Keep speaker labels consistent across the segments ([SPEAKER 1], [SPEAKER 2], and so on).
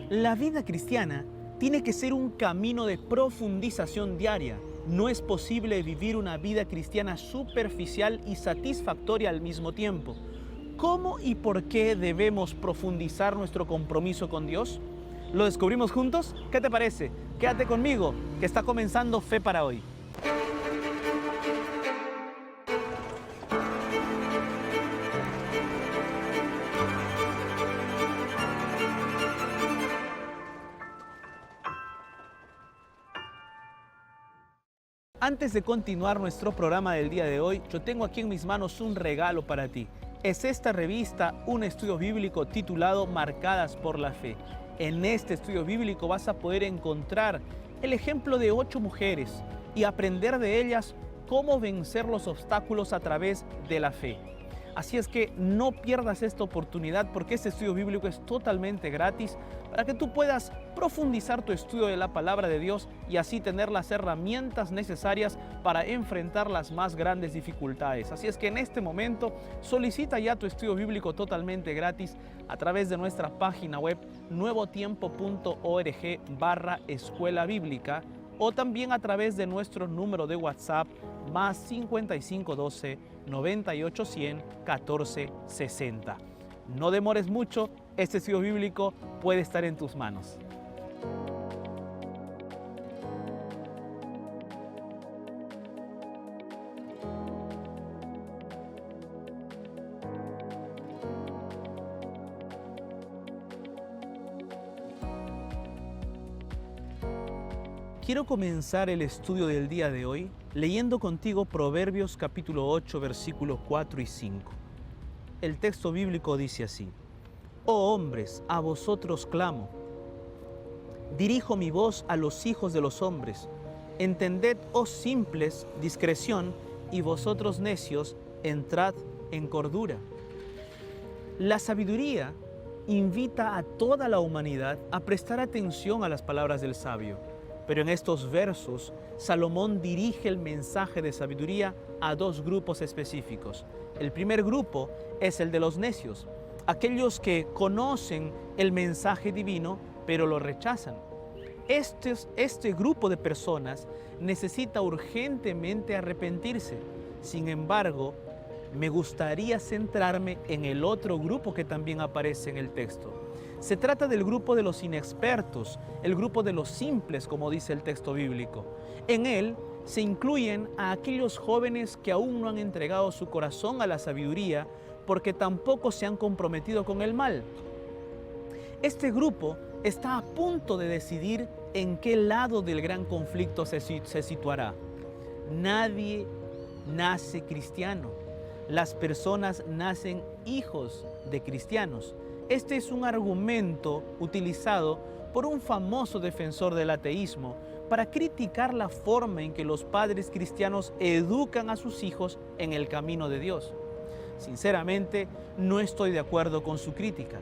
[SPEAKER 1] La vida cristiana tiene que ser un camino de profundización diaria. No es posible vivir una vida cristiana superficial y satisfactoria al mismo tiempo. ¿Cómo y por qué debemos profundizar nuestro compromiso con Dios? ¿Lo descubrimos juntos? ¿Qué te parece? Quédate conmigo, que está comenzando Fe para Hoy. Antes de continuar nuestro programa del día de hoy, yo tengo aquí en mis manos un regalo para ti. Es esta revista, un estudio bíblico titulado Marcadas por la Fe. En este estudio bíblico vas a poder encontrar el ejemplo de 8 mujeres y aprender de ellas cómo vencer los obstáculos a través de la fe. Así es que no pierdas esta oportunidad porque este estudio bíblico es totalmente gratis para que tú puedas profundizar tu estudio de la palabra de Dios y así tener las herramientas necesarias para enfrentar las más grandes dificultades. Así es que en este momento solicita ya tu estudio bíblico totalmente gratis a través de nuestra página web nuevotiempo.org/escuela bíblica o también a través de nuestro número de WhatsApp más 5512 98 100 14 60. No demores mucho, este estudio bíblico puede estar en tus manos. Quiero comenzar el estudio del día de hoy leyendo contigo Proverbios capítulo 8, versículos 4 y 5. El texto bíblico dice así: Oh hombres, a vosotros clamo. Dirijo mi voz a los hijos de los hombres. Entended, oh simples, discreción, y vosotros necios, entrad en cordura. La sabiduría invita a toda la humanidad a prestar atención a las palabras del sabio. Pero en estos versos, Salomón dirige el mensaje de sabiduría a 2 grupos específicos. El primer grupo es el de los necios, aquellos que conocen el mensaje divino, pero lo rechazan. Este grupo de personas necesita urgentemente arrepentirse. Sin embargo, me gustaría centrarme en el otro grupo que también aparece en el texto. Se trata del grupo de los inexpertos, el grupo de los simples, como dice el texto bíblico. En él se incluyen a aquellos jóvenes que aún no han entregado su corazón a la sabiduría porque tampoco se han comprometido con el mal. Este grupo está a punto de decidir en qué lado del gran conflicto se situará. Nadie nace cristiano. Las personas nacen hijos de cristianos. Este es un argumento utilizado por un famoso defensor del ateísmo para criticar la forma en que los padres cristianos educan a sus hijos en el camino de Dios. Sinceramente, no estoy de acuerdo con su crítica,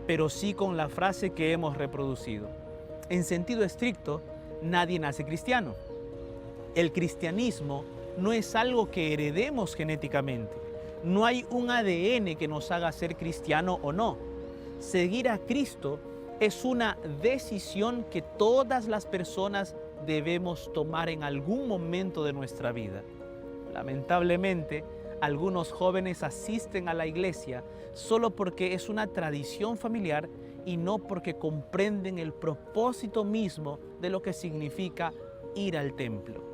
[SPEAKER 1] pero sí con la frase que hemos reproducido. En sentido estricto, nadie nace cristiano. El cristianismo no es algo que heredemos genéticamente. No hay un ADN que nos haga ser cristiano o no. Seguir a Cristo es una decisión que todas las personas debemos tomar en algún momento de nuestra vida. Lamentablemente, algunos jóvenes asisten a la iglesia solo porque es una tradición familiar y no porque comprenden el propósito mismo de lo que significa ir al templo.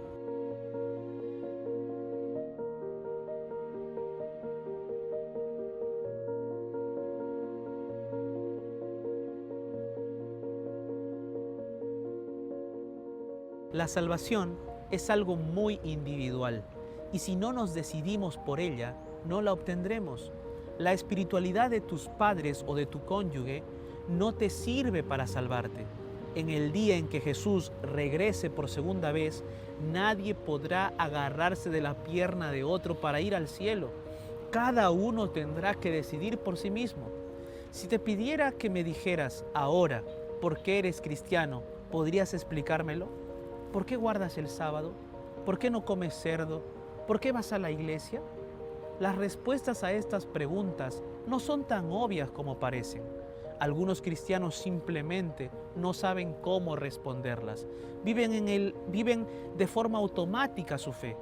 [SPEAKER 1] La salvación es algo muy individual y si no nos decidimos por ella, no la obtendremos. La espiritualidad de tus padres o de tu cónyuge no te sirve para salvarte. En el día en que Jesús regrese por segunda vez, nadie podrá agarrarse de la pierna de otro para ir al cielo. Cada uno tendrá que decidir por sí mismo. Si te pidiera que me dijeras ahora por qué eres cristiano, ¿podrías explicármelo? ¿Por qué guardas el sábado? ¿Por qué no comes cerdo? ¿Por qué vas a la iglesia? Las respuestas a estas preguntas no son tan obvias como parecen. Algunos cristianos simplemente no saben cómo responderlas. Viven de forma automática su fe.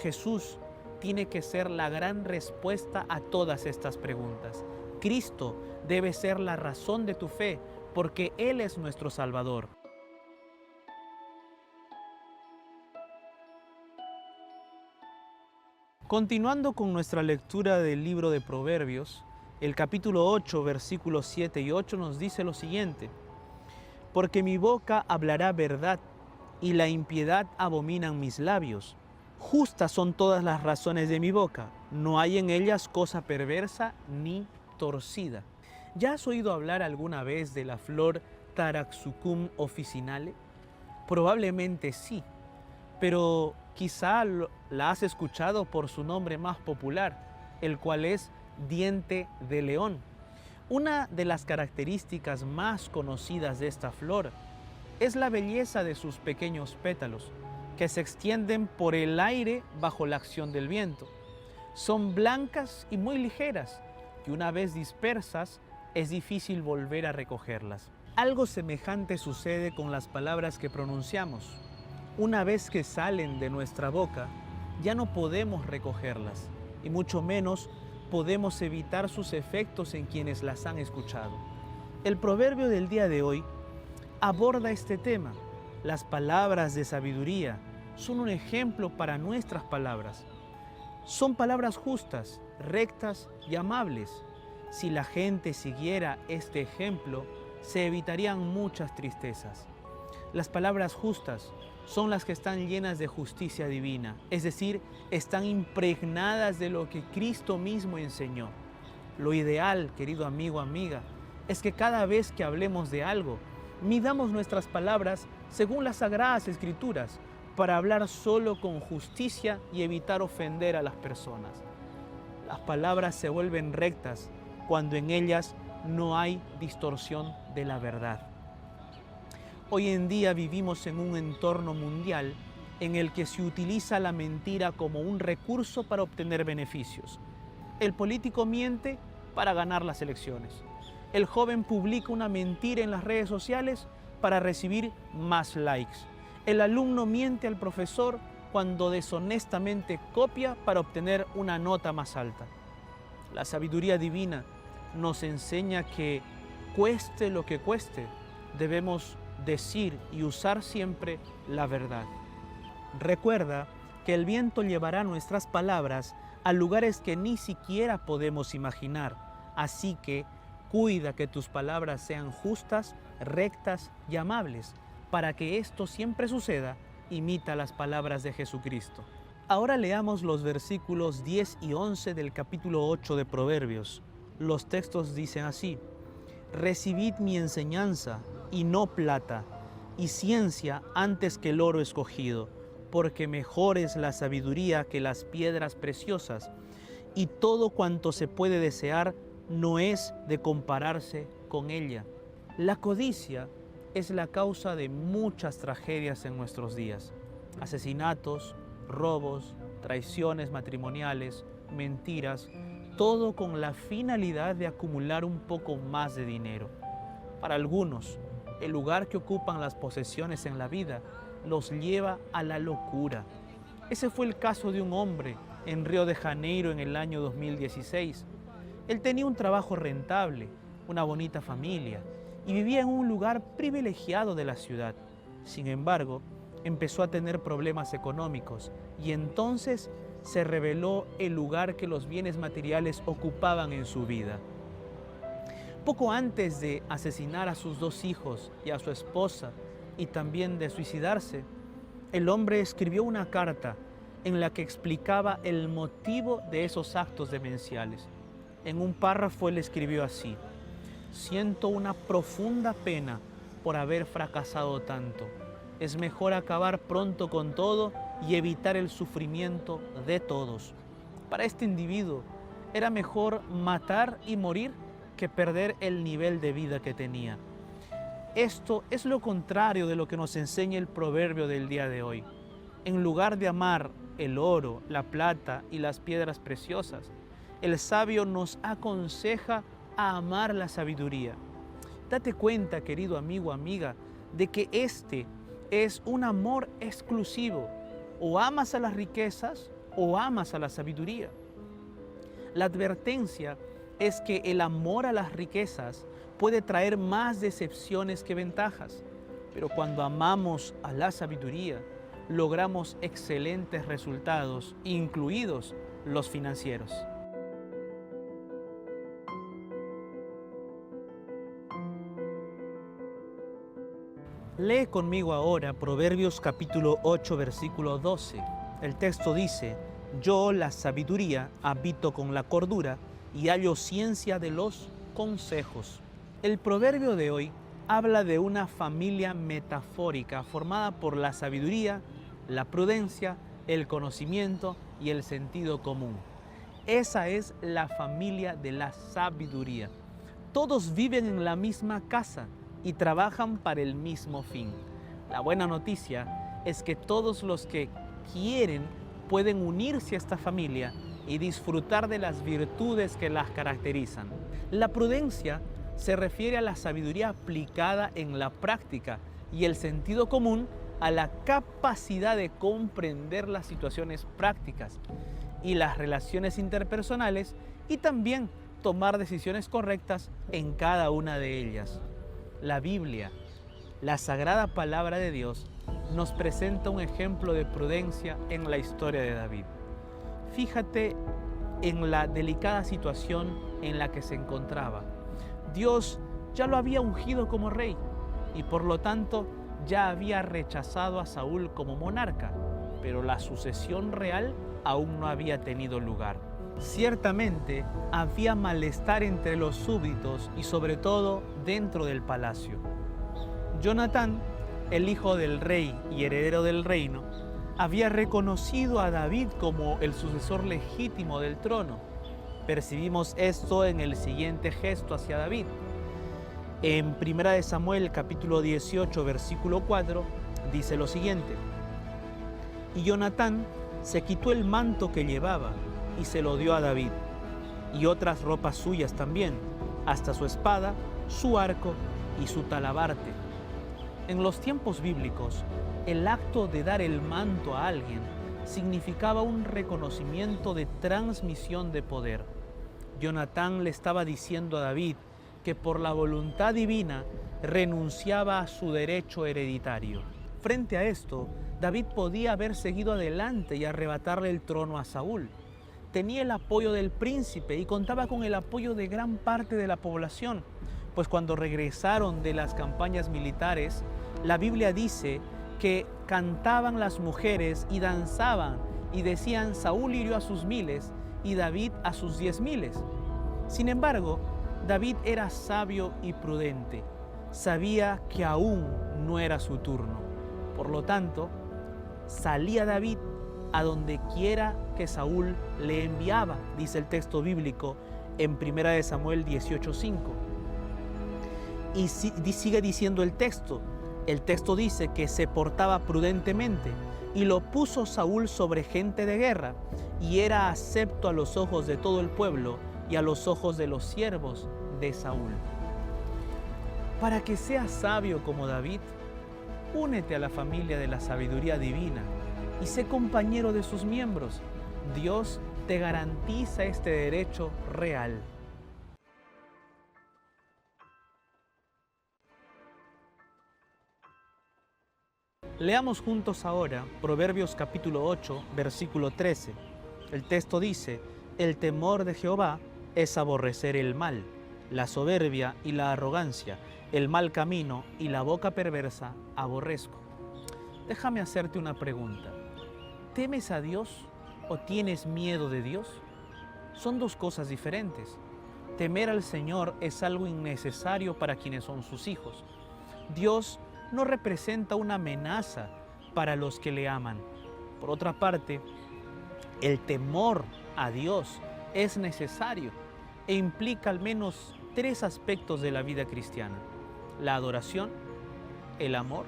[SPEAKER 1] Jesús tiene que ser la gran respuesta a todas estas preguntas. Cristo debe ser la razón de tu fe, porque Él es nuestro Salvador. Continuando con nuestra lectura del libro de Proverbios, el capítulo 8, versículos 7 y 8 nos dice lo siguiente: porque mi boca hablará verdad, y la impiedad abominan mis labios. Justas son todas las razones de mi boca, no hay en ellas cosa perversa ni torcida. ¿Ya has oído hablar alguna vez de la flor Taraxacum officinale? Probablemente sí, pero quizá la has escuchado por su nombre más popular, el cual es diente de león. Una de las características más conocidas de esta flor es la belleza de sus pequeños pétalos, que se extienden por el aire bajo la acción del viento. Son blancas y muy ligeras, y una vez dispersas, es difícil volver a recogerlas. Algo semejante sucede con las palabras que pronunciamos. Una vez que salen de nuestra boca, ya no podemos recogerlas, y mucho menos podemos evitar sus efectos en quienes las han escuchado. El proverbio del día de hoy aborda este tema. Las palabras de sabiduría son un ejemplo para nuestras palabras. Son palabras justas, rectas y amables. Si la gente siguiera este ejemplo, se evitarían muchas tristezas. Las palabras justas son las que están llenas de justicia divina, es decir, están impregnadas de lo que Cristo mismo enseñó. Lo ideal, querido amigo, amiga, es que cada vez que hablemos de algo, midamos nuestras palabras según las Sagradas Escrituras, para hablar solo con justicia y evitar ofender a las personas. Las palabras se vuelven rectas cuando en ellas no hay distorsión de la verdad. Hoy en día vivimos en un entorno mundial en el que se utiliza la mentira como un recurso para obtener beneficios. El político miente para ganar las elecciones. El joven publica una mentira en las redes sociales para recibir más likes. El alumno miente al profesor cuando deshonestamente copia para obtener una nota más alta. La sabiduría divina nos enseña que, cueste lo que cueste, debemos decir y usar siempre la verdad. Recuerda que el viento llevará nuestras palabras a lugares que ni siquiera podemos imaginar, así que cuida que tus palabras sean justas, rectas y amables. Para que esto siempre suceda, imita las palabras de Jesucristo. Ahora leamos los versículos 10 y 11 del capítulo 8 de Proverbios. Los textos dicen así: recibid mi enseñanza, y no plata, y ciencia antes que el oro escogido, porque mejor es la sabiduría que las piedras preciosas, y todo cuanto se puede desear no es de compararse con ella. La codicia es la causa de muchas tragedias en nuestros días. Asesinatos, robos, traiciones matrimoniales, mentiras, todo con la finalidad de acumular un poco más de dinero. Para algunos, el lugar que ocupan las posesiones en la vida los lleva a la locura. Ese fue el caso de un hombre en Río de Janeiro en el año 2016. Él tenía un trabajo rentable, una bonita familia y vivía en un lugar privilegiado de la ciudad. Sin embargo, empezó a tener problemas económicos y entonces se reveló el lugar que los bienes materiales ocupaban en su vida. Poco antes de asesinar a sus 2 hijos y a su esposa y también de suicidarse, el hombre escribió una carta en la que explicaba el motivo de esos actos demenciales. En un párrafo él escribió así: siento una profunda pena por haber fracasado tanto. Es mejor acabar pronto con todo y evitar el sufrimiento de todos. Para este individuo era mejor matar y morir que perder el nivel de vida que tenía. Esto es lo contrario de lo que nos enseña el proverbio del día de hoy. En lugar de amar el oro, la plata y las piedras preciosas, el sabio nos aconseja a amar la sabiduría. Date cuenta, querido amigo, amiga, de que este es un amor exclusivo. O amas a las riquezas o amas a la sabiduría. La advertencia es que el amor a las riquezas puede traer más decepciones que ventajas, pero cuando amamos a la sabiduría, logramos excelentes resultados, incluidos los financieros. Lee conmigo ahora Proverbios capítulo 8, versículo 12. El texto dice: yo, la sabiduría, habito con la cordura y hallo ciencia de los consejos. El proverbio de hoy habla de una familia metafórica formada por la sabiduría, la prudencia, el conocimiento y el sentido común. Esa es la familia de la sabiduría. Todos viven en la misma casa y trabajan para el mismo fin. La buena noticia es que todos los que quieren pueden unirse a esta familia y disfrutar de las virtudes que las caracterizan. La prudencia se refiere a la sabiduría aplicada en la práctica y el sentido común a la capacidad de comprender las situaciones prácticas y las relaciones interpersonales y también tomar decisiones correctas en cada una de ellas. La Biblia, la sagrada palabra de Dios, nos presenta un ejemplo de prudencia en la historia de David. Fíjate en la delicada situación en la que se encontraba. Dios ya lo había ungido como rey y por lo tanto ya había rechazado a Saúl como monarca, pero la sucesión real aún no había tenido lugar. Ciertamente había malestar entre los súbditos y sobre todo dentro del palacio. Jonatán, el hijo del rey y heredero del reino, había reconocido a David como el sucesor legítimo del trono. Percibimos esto en el siguiente gesto hacia David. En 1 Samuel capítulo 18 versículo 4 dice lo siguiente: y Jonatán se quitó el manto que llevaba y se lo dio a David, y otras ropas suyas también, hasta su espada, su arco y su talabarte. En los tiempos bíblicos, el acto de dar el manto a alguien significaba un reconocimiento de transmisión de poder. Jonatán le estaba diciendo a David que por la voluntad divina renunciaba a su derecho hereditario. Frente a esto, David podía haber seguido adelante y arrebatarle el trono a Saúl. Tenía el apoyo del príncipe y contaba con el apoyo de gran parte de la población, pues cuando regresaron de las campañas militares, la Biblia dice que cantaban las mujeres y danzaban y decían: Saúl hirió a sus 1000 y David a sus 10,000. Sin embargo, David era sabio y prudente. Sabía que aún no era su turno. Por lo tanto, salía David a donde quiera que Saúl le enviaba, dice el texto bíblico en 1 Samuel 18:5. Y sigue diciendo el texto. El texto dice que se portaba prudentemente y lo puso Saúl sobre gente de guerra y era acepto a los ojos de todo el pueblo y a los ojos de los siervos de Saúl. Para que seas sabio como David, únete a la familia de la sabiduría divina y sé compañero de sus miembros. Dios te garantiza este derecho real. Leamos juntos ahora Proverbios capítulo 8, versículo 13. El texto dice: el temor de Jehová es aborrecer el mal, la soberbia y la arrogancia, el mal camino y la boca perversa aborrezco. Déjame hacerte una pregunta. ¿Temes a Dios o tienes miedo de Dios? Son dos cosas diferentes. Temer al Señor es algo innecesario para quienes son sus hijos. Dios no representa una amenaza para los que le aman. Por otra parte, el temor a Dios es necesario e implica al menos 3 aspectos de la vida cristiana: la adoración, el amor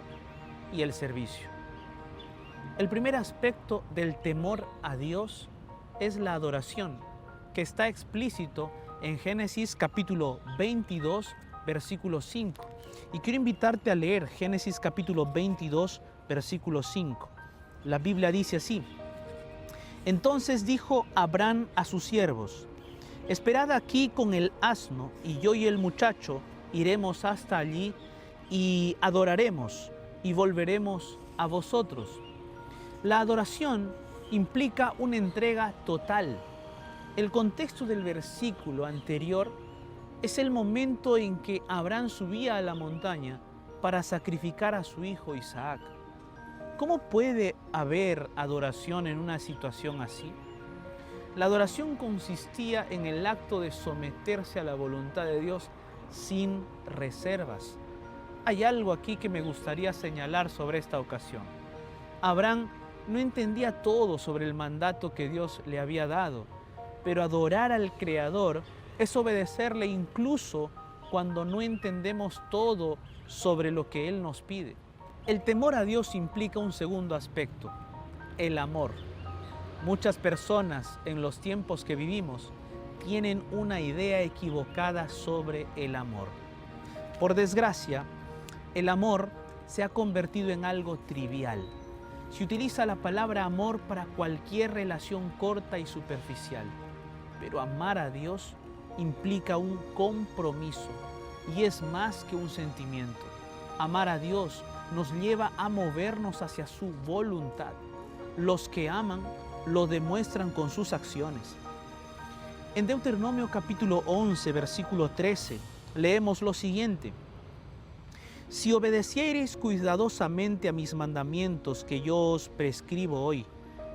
[SPEAKER 1] y el servicio. El primer aspecto del temor a Dios es la adoración, que está explícito en Génesis capítulo 22, versículo 5. Y quiero invitarte a leer Génesis capítulo 22, versículo 5. La Biblia dice así: Entonces dijo Abraham a sus siervos: Esperad aquí con el asno, y yo y el muchacho iremos hasta allí y adoraremos y volveremos a vosotros. La adoración implica una entrega total. El contexto del versículo anterior es el momento en que Abraham subía a la montaña para sacrificar a su hijo Isaac. ¿Cómo puede haber adoración en una situación así? La adoración consistía en el acto de someterse a la voluntad de Dios sin reservas. Hay algo aquí que me gustaría señalar sobre esta ocasión. Abraham no entendía todo sobre el mandato que Dios le había dado, pero adorar al Creador es obedecerle incluso cuando no entendemos todo sobre lo que Él nos pide. El temor a Dios implica un segundo aspecto: el amor. Muchas personas en los tiempos que vivimos tienen una idea equivocada sobre el amor. Por desgracia, el amor se ha convertido en algo trivial. Se utiliza la palabra amor para cualquier relación corta y superficial, pero amar a Dios implica un compromiso y es más que un sentimiento. Amar a Dios nos lleva a movernos hacia su voluntad. Los que aman lo demuestran con sus acciones. En Deuteronomio capítulo 11, versículo 13, leemos lo siguiente: Si obedeciereis cuidadosamente a mis mandamientos que yo os prescribo hoy,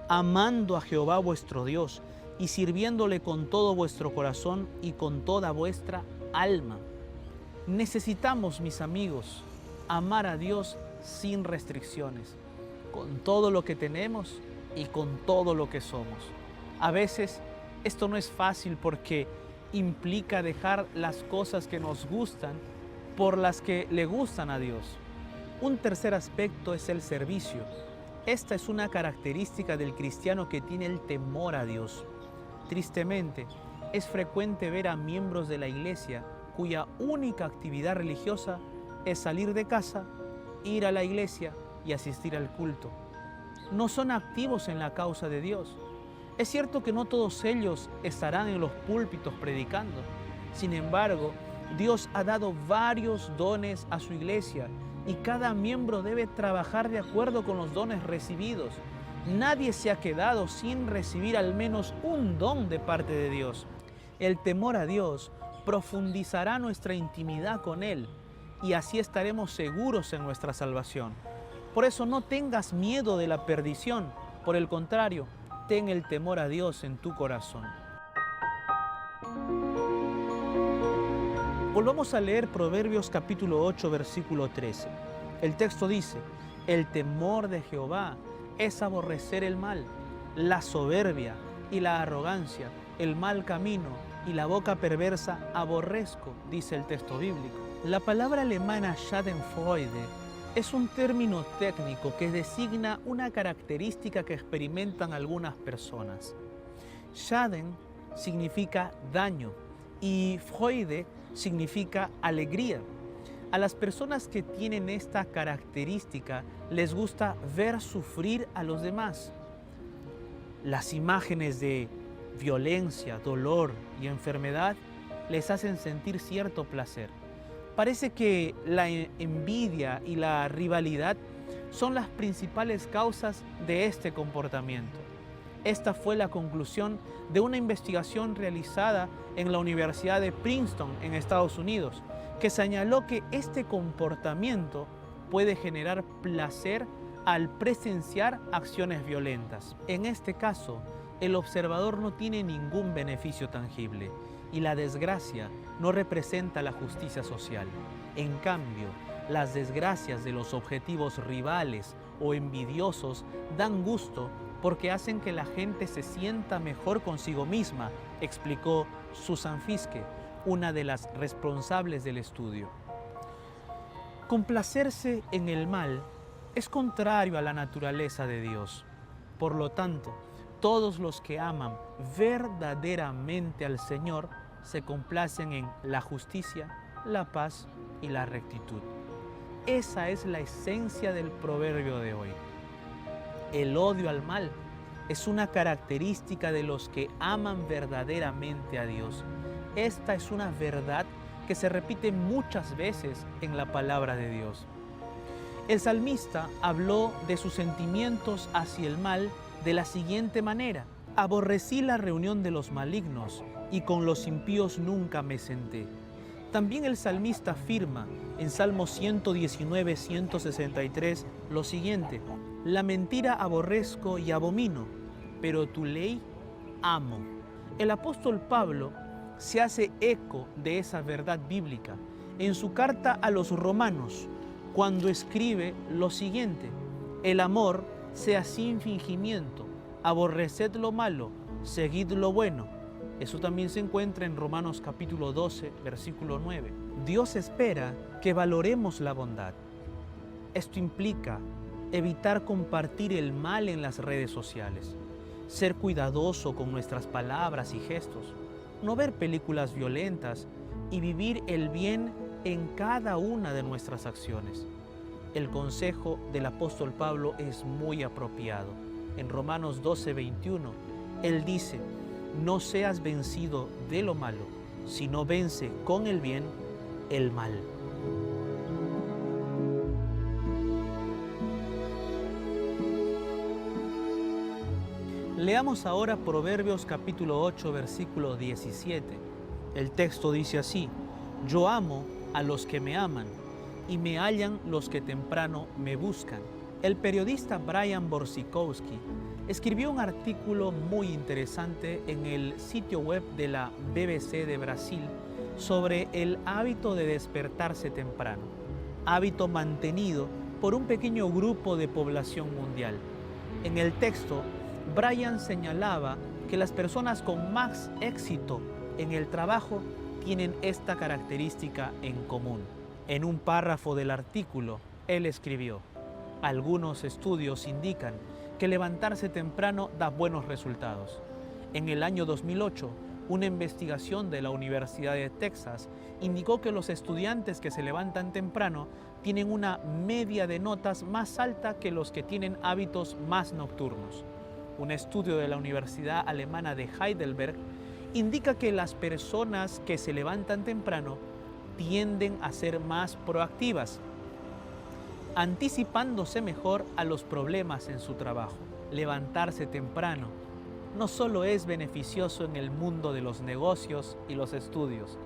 [SPEAKER 1] amando a Jehová vuestro Dios y sirviéndole con todo vuestro corazón y con toda vuestra alma. Necesitamos, mis amigos, amar a Dios sin restricciones, con todo lo que tenemos y con todo lo que somos. A veces esto no es fácil porque implica dejar las cosas que nos gustan por las que le gustan a Dios. Un tercer aspecto es el servicio. Esta es una característica del cristiano que tiene el temor a Dios. Tristemente, es frecuente ver a miembros de la iglesia cuya única actividad religiosa es salir de casa, ir a la iglesia y asistir al culto. No son activos en la causa de Dios. Es cierto que no todos ellos estarán en los púlpitos predicando. Sin embargo, Dios ha dado varios dones a su iglesia y cada miembro debe trabajar de acuerdo con los dones recibidos. Nadie se ha quedado sin recibir al menos un don de parte de Dios. El temor a Dios profundizará nuestra intimidad con Él y así estaremos seguros en nuestra salvación. Por eso no tengas miedo de la perdición. Por el contrario, ten el temor a Dios en tu corazón. Volvamos a leer Proverbios capítulo 8, versículo 13. El texto dice: El temor de Jehová es aborrecer el mal, la soberbia y la arrogancia, el mal camino y la boca perversa aborrezco, dice el texto bíblico. La palabra alemana Schadenfreude es un término técnico que designa una característica que experimentan algunas personas. Schaden significa daño y Freude significa alegría. A las personas que tienen esta característica les gusta ver sufrir a los demás. Las imágenes de violencia, dolor y enfermedad les hacen sentir cierto placer. Parece que la envidia y la rivalidad son las principales causas de este comportamiento. Esta fue la conclusión de una investigación realizada en la Universidad de Princeton en Estados Unidos, que señaló que este comportamiento puede generar placer al presenciar acciones violentas. En este caso, el observador no tiene ningún beneficio tangible y la desgracia no representa la justicia social. En cambio, las desgracias de los objetivos rivales o envidiosos dan gusto porque hacen que la gente se sienta mejor consigo misma, explicó Susan Fiske, una de las responsables del estudio. Complacerse en el mal es contrario a la naturaleza de Dios. Por lo tanto, todos los que aman verdaderamente al Señor se complacen en la justicia, la paz y la rectitud. Esa es la esencia del proverbio de hoy. El odio al mal es una característica de los que aman verdaderamente a Dios. Esta es una verdad que se repite muchas veces en la palabra de Dios. El salmista habló de sus sentimientos hacia el mal de la siguiente manera: aborrecí la reunión de los malignos y con los impíos nunca me senté. También el salmista afirma en Salmo 119, 163 lo siguiente: la mentira aborrezco y abomino, pero tu ley amo. El apóstol Pablo se hace eco de esa verdad bíblica en su carta a los romanos, cuando escribe lo siguiente: el amor sea sin fingimiento, aborreced lo malo, seguid lo bueno. Eso también se encuentra en Romanos capítulo 12, versículo 9. Dios espera que valoremos la bondad. Esto implica evitar compartir el mal en las redes sociales, ser cuidadoso con nuestras palabras y gestos, no ver películas violentas y vivir el bien en cada una de nuestras acciones. El consejo del apóstol Pablo es muy apropiado. En Romanos 12, 21, él dice: no seas vencido de lo malo, sino vence con el bien el mal. Leamos ahora Proverbios capítulo 8, versículo 17. El texto dice así: yo amo a los que me aman, y me hallan los que temprano me buscan. El periodista Brian Borzykowski escribió un artículo muy interesante en el sitio web de la BBC de Brasil sobre el hábito de despertarse temprano, hábito mantenido por un pequeño grupo de población mundial. En el texto, Brian señalaba que las personas con más éxito en el trabajo tienen esta característica en común. En un párrafo del artículo, él escribió: algunos estudios indican que levantarse temprano da buenos resultados. En el año 2008, una investigación de la Universidad de Texas indicó que los estudiantes que se levantan temprano tienen una media de notas más alta que los que tienen hábitos más nocturnos. Un estudio de la Universidad Alemana de Heidelberg indica que las personas que se levantan temprano tienden a ser más proactivas, anticipándose mejor a los problemas en su trabajo. Levantarse temprano no solo es beneficioso en el mundo de los negocios y los estudios.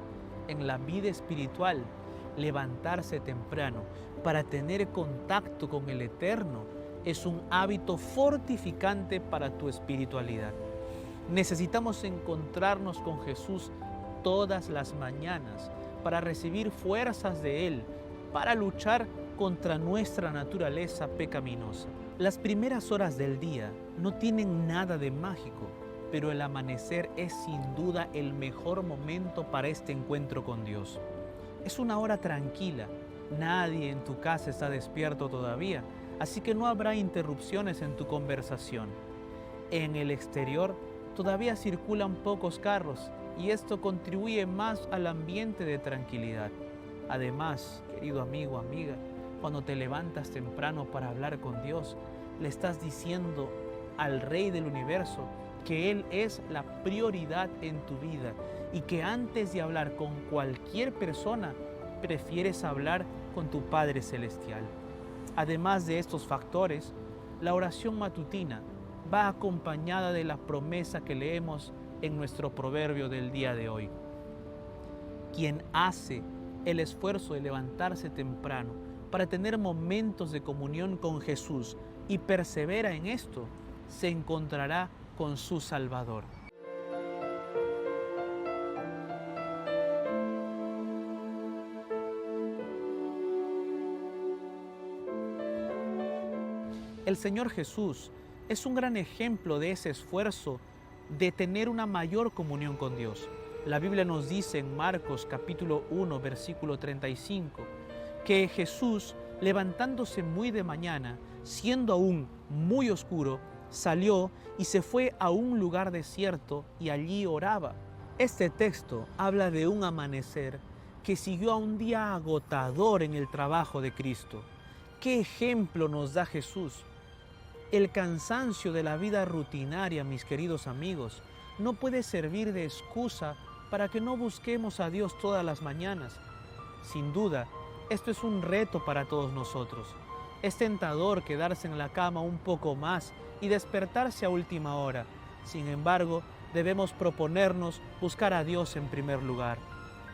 [SPEAKER 1] En la vida espiritual, levantarse temprano para tener contacto con el Eterno es un hábito fortificante para tu espiritualidad. Necesitamos encontrarnos con Jesús todas las mañanas para recibir fuerzas de Él, para luchar contra nuestra naturaleza pecaminosa. Las primeras horas del día no tienen nada de mágico, pero el amanecer es sin duda el mejor momento para este encuentro con Dios. Es una hora tranquila, nadie en tu casa está despierto todavía, así que no habrá interrupciones en tu conversación. En el exterior todavía circulan pocos carros y esto contribuye más al ambiente de tranquilidad. Además, querido amigo, amiga, cuando te levantas temprano para hablar con Dios, le estás diciendo al Rey del Universo que Él es la prioridad en tu vida y que antes de hablar con cualquier persona, prefieres hablar con tu Padre Celestial. Además de estos factores, la oración matutina va acompañada de la promesa que leemos en nuestro proverbio del día de hoy. Quien hace el esfuerzo de levantarse temprano para tener momentos de comunión con Jesús y persevera en esto, se encontrará con su Salvador. El Señor Jesús es un gran ejemplo de ese esfuerzo de tener una mayor comunión con Dios. La Biblia nos dice en Marcos capítulo 1, versículo 35, que Jesús, levantándose muy de mañana, siendo aún muy oscuro, salió y se fue a un lugar desierto y allí oraba. Este texto habla de un amanecer que siguió a un día agotador en el trabajo de Cristo. ¿Qué ejemplo nos da Jesús? El cansancio de la vida rutinaria, mis queridos amigos, no puede servir de excusa para que no busquemos a Dios todas las mañanas. Sin duda, esto es un reto para todos nosotros. Es tentador quedarse en la cama un poco más y despertarse a última hora. Sin embargo, debemos proponernos buscar a Dios en primer lugar.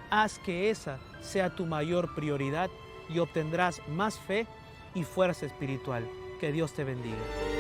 [SPEAKER 1] Haz que esa sea tu mayor prioridad y obtendrás más fe y fuerza espiritual. Que Dios te bendiga.